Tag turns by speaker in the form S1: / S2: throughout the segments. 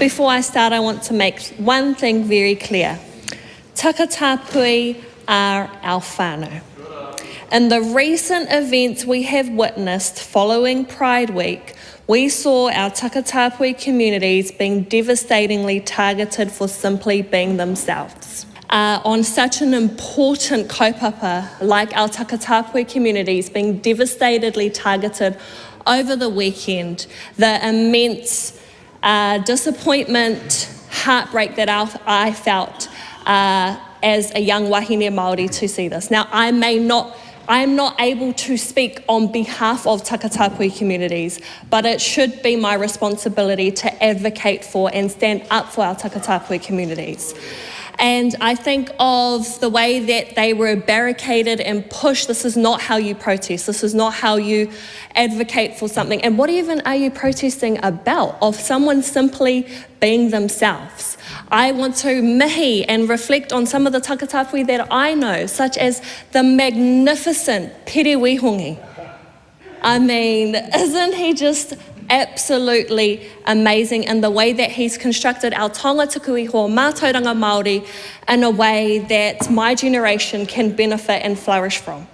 S1: Before I start, I want to make one thing very clear. Takatapui are our whānau. In the recent events we have witnessed following Pride Week, we saw our takatapui communities being devastatingly targeted for simply being themselves. On such an important kaupapa like our takatapui communities being devastatedly targeted over the weekend, the immense disappointment, heartbreak that I felt as a young wahine Māori to see this. Now, I am not able to speak on behalf of takatapui communities, but it should be my responsibility to advocate for and stand up for our takatapui communities. And I think of the way that they were barricaded and pushed. This is not how you protest. This is not how you advocate for something. And what even are you protesting about? Of someone simply being themselves. I want to mihi and reflect on some of the takatapui that I know, such as the magnificent Perverts. I mean, isn't he just absolutely amazing in the way that he's constructed our taonga tuku iho mātauranga Māori in a way that my generation can benefit and flourish from.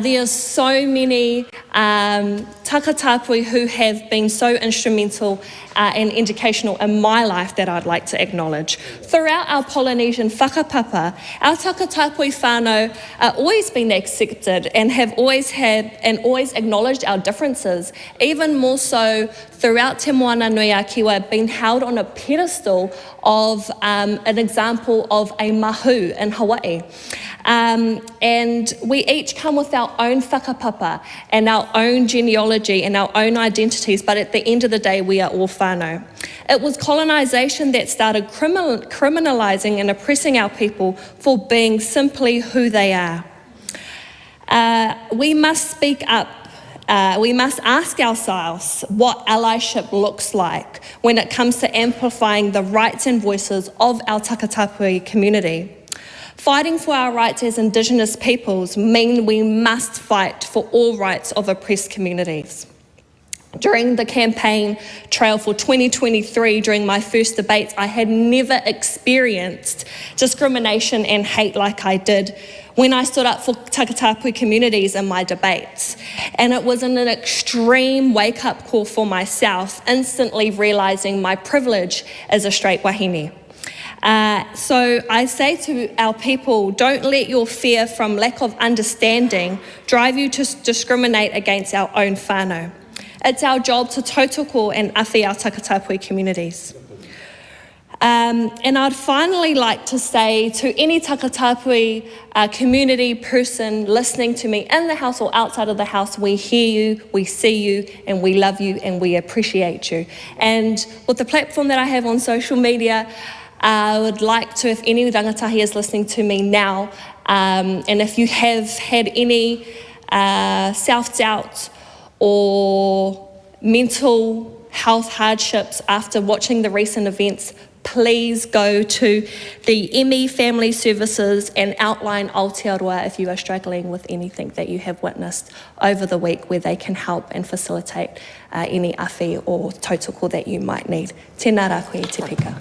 S1: There are so many takatapui who have been so instrumental and educational in my life that I'd like to acknowledge. Throughout our Polynesian whakapapa, our takatapui whānau are always been accepted and have always had and always acknowledged our differences, even more so throughout Te Moana Nui a Kiwa, being held on a pedestal of an example of a mahu in Hawaii. And we each come with our own whakapapa and our own genealogy and our own identities, but at the end of the day, we are all whānau. It was colonisation that started criminalising and oppressing our people for being simply who they are. We must speak up. We must ask ourselves what allyship looks like when it comes to amplifying the rights and voices of our takatapui community. Fighting for our rights as Indigenous peoples mean we must fight for all rights of oppressed communities. During the campaign trail for 2023, during my first debates, I had never experienced discrimination and hate like I did when I stood up for takatapui communities in my debates. And it was an extreme wake-up call for myself, instantly realising my privilege as a straight wahine. So I say to our people, don't let your fear from lack of understanding drive you to discriminate against our own whānau. It's our job to tautoko and awhi our takatapui communities. And I'd finally like to say to any takatapui community person listening to me in the house or outside of the house, we hear you, we see you, and we love you, and we appreciate you. And with the platform that I have on social media, I would like to, if any rangatahi is listening to me now, and if you have had any self-doubt or mental health hardships after watching the recent events, please go to the ME Family Services and outline Aotearoa if you are struggling with anything that you have witnessed over the week, where they can help and facilitate any awhi or tautoko that you might need. Tēnā rā koe te pika.